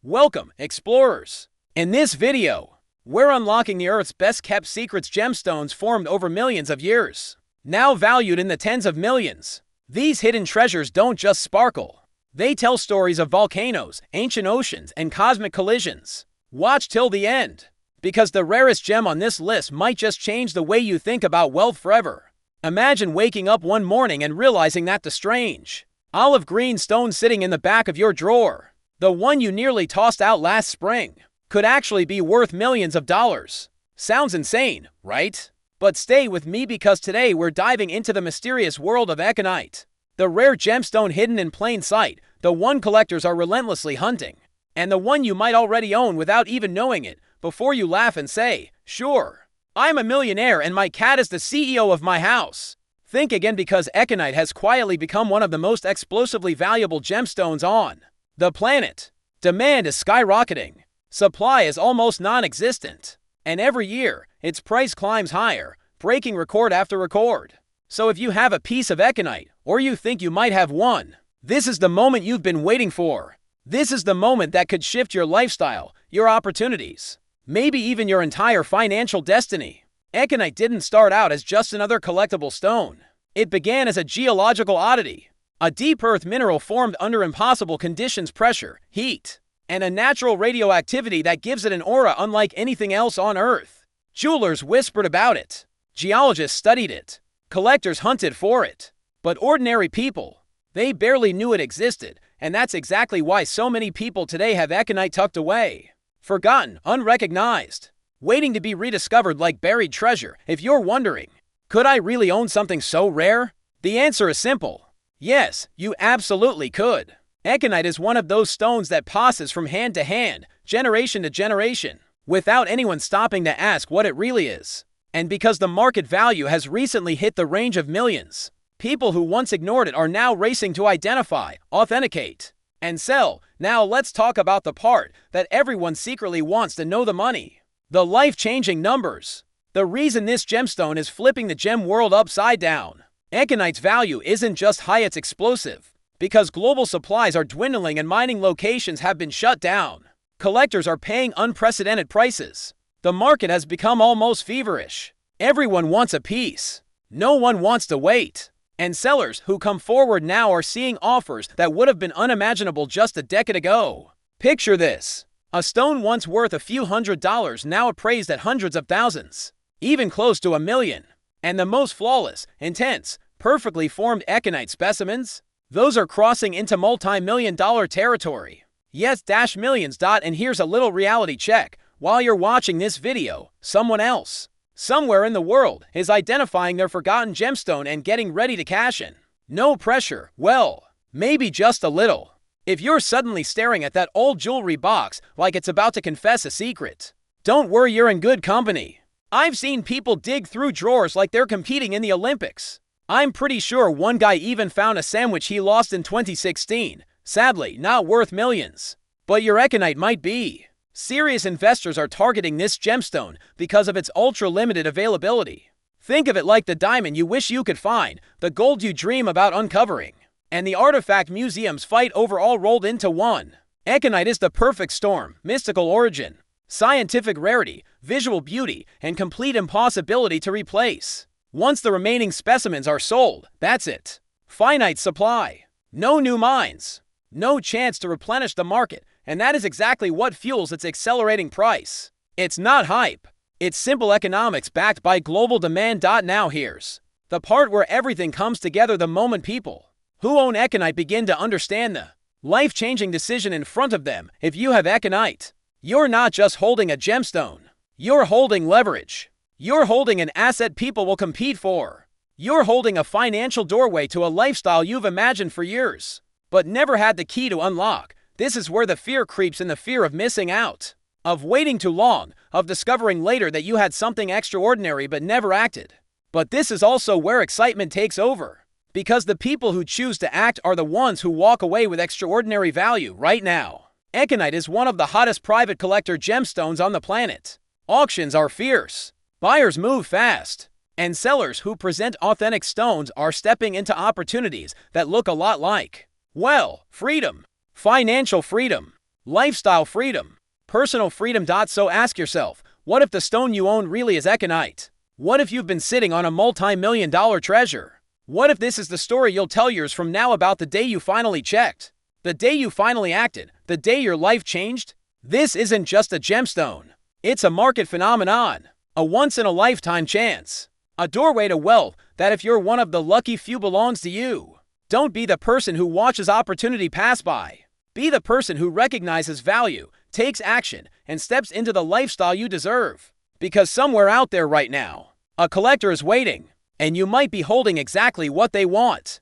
Welcome, explorers! In this video, we're unlocking the Earth's best-kept secrets, gemstones formed over millions of years, now valued in the tens of millions. These hidden treasures don't just sparkle. They tell stories of volcanoes, ancient oceans, and cosmic collisions. Watch till the end, because the rarest gem on this list might just change the way you think about wealth forever. Imagine waking up one morning and realizing that the strange, olive green stone sitting in the back of your drawer, the one you nearly tossed out last spring, could actually be worth millions of dollars. Sounds insane, right? But stay with me, because today we're diving into the mysterious world of Ekanite, the rare gemstone hidden in plain sight, the one collectors are relentlessly hunting, and the one you might already own without even knowing it. Before you laugh and say, "Sure, I'm a millionaire and my cat is the CEO of my house," think again, because Ekanite has quietly become one of the most explosively valuable gemstones on the planet. Demand is skyrocketing, supply is almost non-existent, and every year, its price climbs higher, breaking record after record. So if you have a piece of Ekanite, or you think you might have one, this is the moment you've been waiting for. This is the moment that could shift your lifestyle, your opportunities, maybe even your entire financial destiny. Ekanite didn't start out as just another collectible stone. It began as a geological oddity, a deep earth mineral formed under impossible conditions, pressure, heat, and a natural radioactivity that gives it an aura unlike anything else on Earth. Jewelers whispered about it, geologists studied it, collectors hunted for it, but ordinary people, they barely knew it existed, and that's exactly why so many people today have Ekanite tucked away, forgotten, unrecognized, waiting to be rediscovered like buried treasure. If you're wondering, could I really own something so rare? The answer is simple. Yes, you absolutely could. Ekanite is one of those stones that passes from hand to hand, generation to generation, without anyone stopping to ask what it really is. And because the market value has recently hit the range of millions, people who once ignored it are now racing to identify, authenticate, and sell. Now let's talk about the part that everyone secretly wants to know: the money. The life-changing numbers. The reason this gemstone is flipping the gem world upside down. Ekanite's value isn't just high, it's explosive. Because global supplies are dwindling and mining locations have been shut down, collectors are paying unprecedented prices. The market has become almost feverish. Everyone wants a piece. No one wants to wait. And sellers who come forward now are seeing offers that would have been unimaginable just a decade ago. Picture this. A stone once worth a few $100s now appraised at hundreds of thousands, even close to $1 million. And the most flawless, intense, perfectly formed Ekanite specimens, those are crossing into multi-million-dollar territory. Yes, millions. And here's a little reality check. While you're watching this video, someone else, somewhere in the world, is identifying their forgotten gemstone and getting ready to cash in. No pressure. Well, maybe just a little. If you're suddenly staring at that old jewelry box like it's about to confess a secret, don't worry, you're in good company. I've seen people dig through drawers like they're competing in the Olympics. I'm pretty sure one guy even found a sandwich he lost in 2016, sadly not worth millions. But your Ekanite might be. Serious investors are targeting this gemstone because of its ultra-limited availability. Think of it like the diamond you wish you could find, the gold you dream about uncovering, and the artifact museums fight over all rolled into one. Ekanite is the perfect storm: mystical origin, scientific rarity, visual beauty, and complete impossibility to replace. Once the remaining specimens are sold, that's it. Finite supply. No new mines. No chance to replenish the market, and that is exactly what fuels its accelerating price. It's not hype. It's simple economics backed by global demand. Now here's the part where everything comes together. The moment people who own Ekanite begin to understand the life-changing decision in front of them. If you have Ekanite, you're not just holding a gemstone. You're holding leverage. You're holding an asset people will compete for. You're holding a financial doorway to a lifestyle you've imagined for years, but never had the key to unlock. This is where the fear creeps in, the fear of missing out, of waiting too long, of discovering later that you had something extraordinary but never acted. But this is also where excitement takes over, because the people who choose to act are the ones who walk away with extraordinary value. Right now, Ekanite is one of the hottest private collector gemstones on the planet. Auctions are fierce. Buyers move fast, and sellers who present authentic stones are stepping into opportunities that look a lot like, well, freedom. Financial freedom. Lifestyle freedom. Personal freedom. So ask yourself, what if the stone you own really is Ekanite? What if you've been sitting on a multi-million-dollar treasure? What if this is the story you'll tell years from now about the day you finally checked? The day you finally acted? The day your life changed? This isn't just a gemstone. It's a market phenomenon. A once-in-a-lifetime chance. A doorway to wealth that, if you're one of the lucky few, belongs to you. Don't be the person who watches opportunity pass by. Be the person who recognizes value, takes action, and steps into the lifestyle you deserve. Because somewhere out there right now, a collector is waiting, and you might be holding exactly what they want.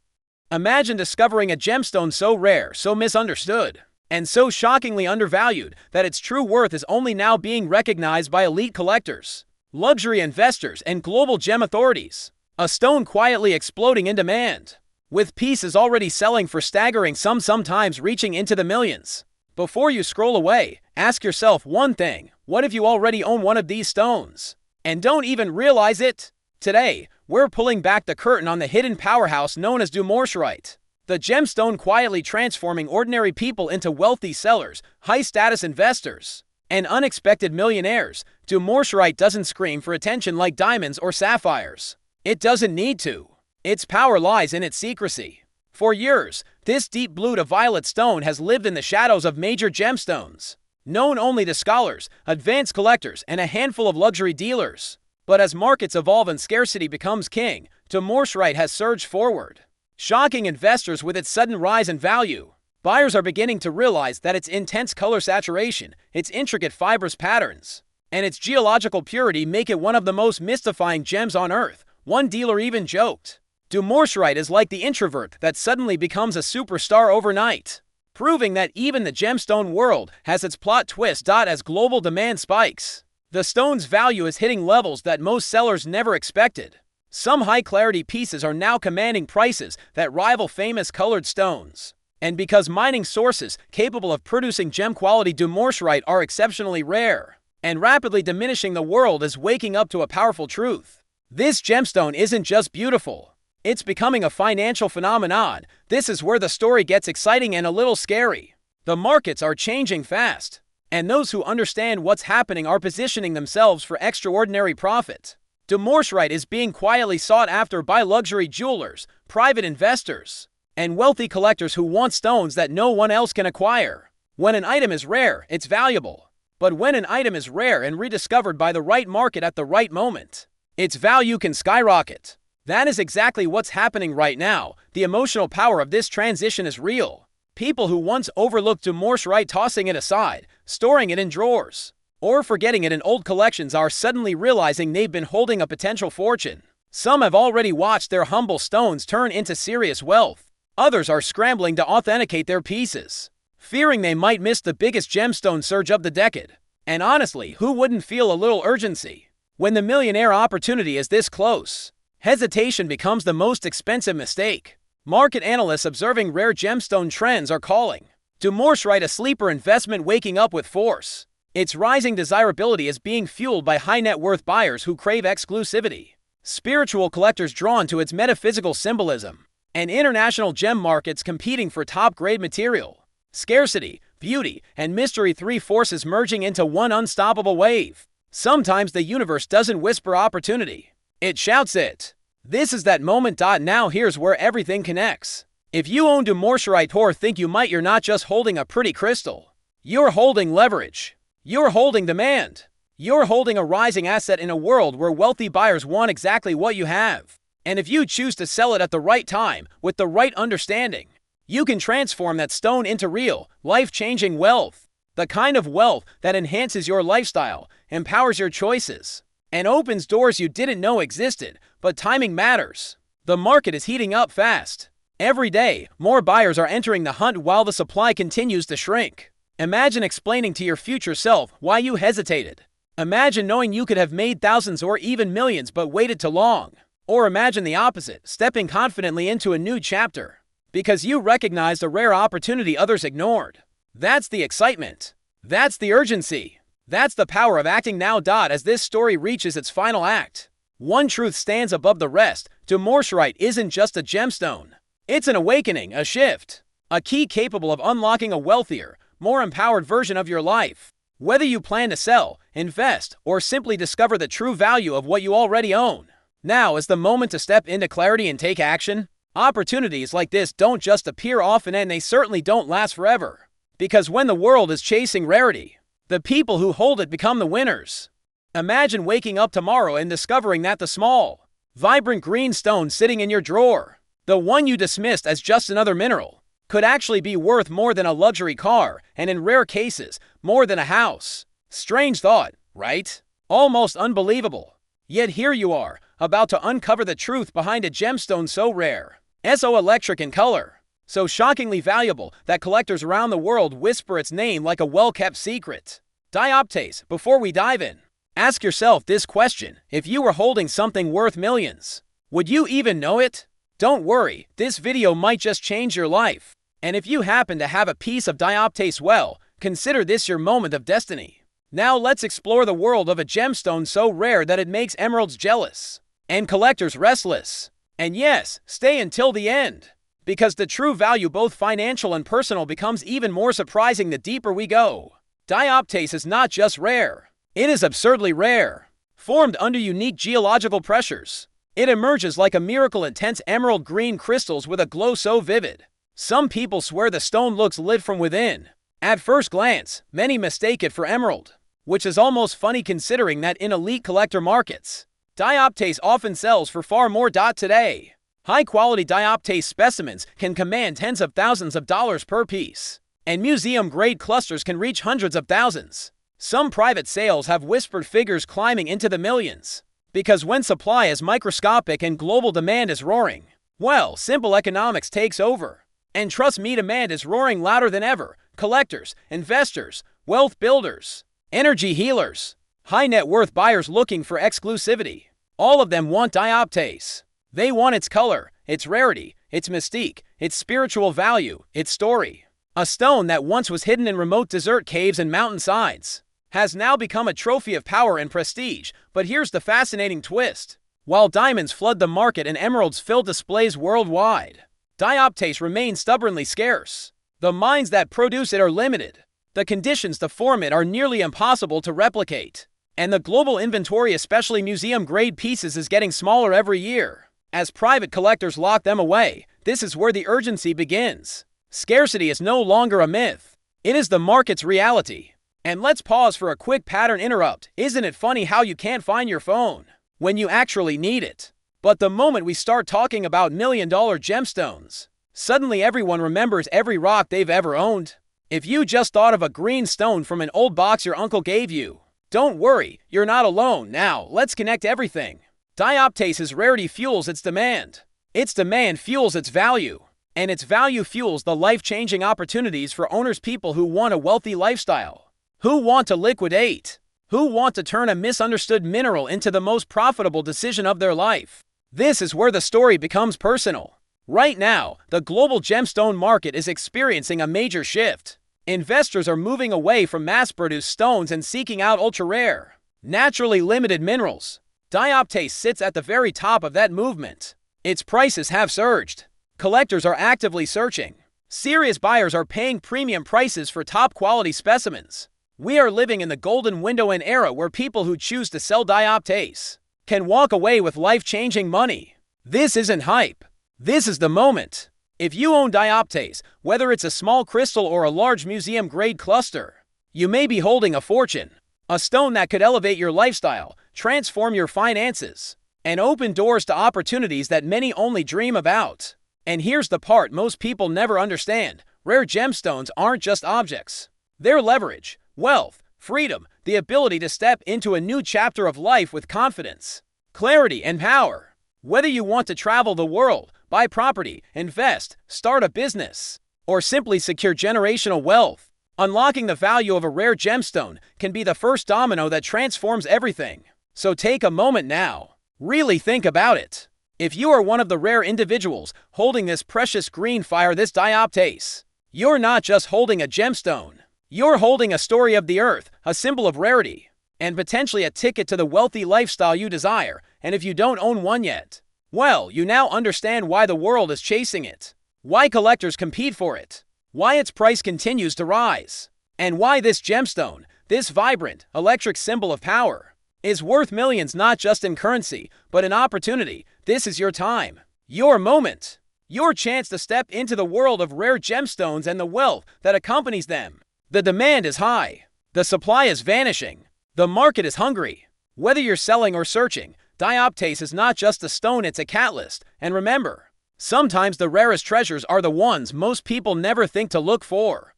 Imagine discovering a gemstone so rare, so misunderstood, and so shockingly undervalued that its true worth is only now being recognized by elite collectors, luxury investors, and global gem authorities. A stone quietly exploding in demand, with pieces already selling for staggering sums, sometimes reaching into the millions. Before you scroll away, ask yourself one thing: what if you already own one of these stones and don't even realize it? Today, we're pulling back the curtain on the hidden powerhouse known as Dumortierite, the gemstone quietly transforming ordinary people into wealthy sellers, high-status investors, and unexpected millionaires. Dumortierite doesn't scream for attention like diamonds or sapphires. It doesn't need to. Its power lies in its secrecy. For years, this deep blue to violet stone has lived in the shadows of major gemstones, known only to scholars, advanced collectors, and a handful of luxury dealers. But as markets evolve and scarcity becomes king, Dumortierite has surged forward, shocking investors with its sudden rise in value. Buyers are beginning to realize that its intense color saturation, its intricate fibrous patterns, and its geological purity make it one of the most mystifying gems on Earth. One dealer even joked, Dumortierite is like the introvert that suddenly becomes a superstar overnight, proving that even the gemstone world has its plot twist. As global demand spikes, the stone's value is hitting levels that most sellers never expected. Some high-clarity pieces are now commanding prices that rival famous colored stones. And because mining sources capable of producing gem-quality Dumortierite are exceptionally rare and rapidly diminishing, the world is waking up to a powerful truth. This gemstone isn't just beautiful. It's becoming a financial phenomenon. This is where the story gets exciting and a little scary. The markets are changing fast, and those who understand what's happening are positioning themselves for extraordinary profit. Dumortierite is being quietly sought after by luxury jewelers, private investors, and wealthy collectors who want stones that no one else can acquire. When an item is rare, it's valuable. But when an item is rare and rediscovered by the right market at the right moment, its value can skyrocket. That is exactly what's happening right now. The emotional power of this transition is real. People who once overlooked Dumortierite, tossing it aside, storing it in drawers, or forgetting it in old collections, are suddenly realizing they've been holding a potential fortune. Some have already watched their humble stones turn into serious wealth. Others are scrambling to authenticate their pieces, fearing they might miss the biggest gemstone surge of the decade. And honestly, who wouldn't feel a little urgency when the millionaire opportunity is this close? Hesitation becomes the most expensive mistake. Market analysts observing rare gemstone trends are calling Dumortierite a sleeper investment waking up with force. Its rising desirability is being fueled by high-net-worth buyers who crave exclusivity, spiritual collectors drawn to its metaphysical symbolism, and international gem markets competing for top-grade material. Scarcity, beauty, and mystery, three forces merging into one unstoppable wave. Sometimes the universe doesn't whisper opportunity. It shouts it. This is that moment. Now here's where everything connects. If you own Dumortierite or think you might, you're not just holding a pretty crystal. You're holding leverage. You're holding demand. You're holding a rising asset in a world where wealthy buyers want exactly what you have. And if you choose to sell it at the right time, with the right understanding, you can transform that stone into real, life-changing wealth. The kind of wealth that enhances your lifestyle, empowers your choices, and opens doors you didn't know existed. But timing matters. The market is heating up fast. Every day, more buyers are entering the hunt while the supply continues to shrink. Imagine explaining to your future self why you hesitated. Imagine knowing you could have made thousands or even millions but waited too long. Or imagine the opposite, stepping confidently into a new chapter because you recognized a rare opportunity others ignored. That's the excitement. That's the urgency. That's the power of acting now. As this story reaches its final act, one truth stands above the rest. Dumortierite isn't just a gemstone. It's an awakening, a shift, a key capable of unlocking a wealthier, more empowered version of your life. Whether you plan to sell, invest, or simply discover the true value of what you already own, now is the moment to step into clarity and take action. Opportunities like this don't just appear often, and they certainly don't last forever. Because when the world is chasing rarity, the people who hold it become the winners. Imagine waking up tomorrow and discovering that the small, vibrant green stone sitting in your drawer, the one you dismissed as just another mineral, could actually be worth more than a luxury car, and in rare cases, more than a house. Strange thought, right? Almost unbelievable. Yet here you are, about to uncover the truth behind a gemstone so rare, so electric in color, so shockingly valuable that collectors around the world whisper its name like a well-kept secret. Dioptase. Before we dive in, ask yourself this question: if you were holding something worth millions, would you even know it? Don't worry, this video might just change your life. And if you happen to have a piece of dioptase, well, consider this your moment of destiny. Now let's explore the world of a gemstone so rare that it makes emeralds jealous and collectors restless. And yes, stay until the end, because the true value, both financial and personal, becomes even more surprising the deeper we go. Dioptase is not just rare, it is absurdly rare. Formed under unique geological pressures, it emerges like a miracle, intense emerald green crystals with a glow so vivid. Some people swear the stone looks lit from within. At first glance, many mistake it for emerald, which is almost funny considering that in elite collector markets, dioptase often sells for far more. Today, high-quality dioptase specimens can command tens of thousands of dollars per piece, and museum-grade clusters can reach hundreds of thousands. Some private sales have whispered figures climbing into the millions, because when supply is microscopic and global demand is roaring, well, simple economics takes over. And trust me, demand is roaring louder than ever. Collectors, investors, wealth builders, energy healers, high net worth buyers looking for exclusivity, all of them want dioptase. They want its color, its rarity, its mystique, its spiritual value, its story. A stone that once was hidden in remote desert caves and mountainsides has now become a trophy of power and prestige. But here's the fascinating twist. While diamonds flood the market and emeralds fill displays worldwide, dioptase remains stubbornly scarce. The mines that produce it are limited. The conditions to form it are nearly impossible to replicate. And the global inventory, especially museum-grade pieces, is getting smaller every year. As private collectors lock them away, this is where the urgency begins. Scarcity is no longer a myth. It is the market's reality. And let's pause for a quick pattern interrupt. Isn't it funny how you can't find your phone when you actually need it? But the moment we start talking about million-dollar gemstones, suddenly everyone remembers every rock they've ever owned. If you just thought of a green stone from an old box your uncle gave you, don't worry, you're not alone. Now, let's connect everything. Dioptase's rarity fuels its demand. Its demand fuels its value. And its value fuels the life-changing opportunities for owners, people who want a wealthy lifestyle, who want to liquidate, who want to turn a misunderstood mineral into the most profitable decision of their life. This is where the story becomes personal. Right now, the global gemstone market is experiencing a major shift. Investors are moving away from mass-produced stones and seeking out ultra-rare, naturally limited minerals. Dioptase sits at the very top of that movement. Its prices have surged. Collectors are actively searching. Serious buyers are paying premium prices for top-quality specimens. We are living in the golden window, an era where people who choose to sell dioptase can walk away with life-changing money. This isn't hype. This is the moment. If you own dioptase, whether it's a small crystal or a large museum-grade cluster, you may be holding a fortune. A stone that could elevate your lifestyle, transform your finances, and open doors to opportunities that many only dream about. And here's the part most people never understand. Rare gemstones aren't just objects. They're leverage, wealth, freedom, the ability to step into a new chapter of life with confidence, clarity, and power. Whether you want to travel the world, buy property, invest, start a business, or simply secure generational wealth, unlocking the value of a rare gemstone can be the first domino that transforms everything. So take a moment now. Really think about it. If you are one of the rare individuals holding this precious green fire, this dioptase, you're not just holding a gemstone. You're holding a story of the earth, a symbol of rarity, and potentially a ticket to the wealthy lifestyle you desire. And if you don't own one yet, well, you now understand why the world is chasing it, why collectors compete for it, why its price continues to rise, and why this gemstone, this vibrant, electric symbol of power, is worth millions not just in currency, but in opportunity. This is your time, your moment, your chance to step into the world of rare gemstones and the wealth that accompanies them. The demand is high. The supply is vanishing. The market is hungry. Whether you're selling or searching, Dioptase is not just a stone, it's a catalyst. And remember, sometimes the rarest treasures are the ones most people never think to look for.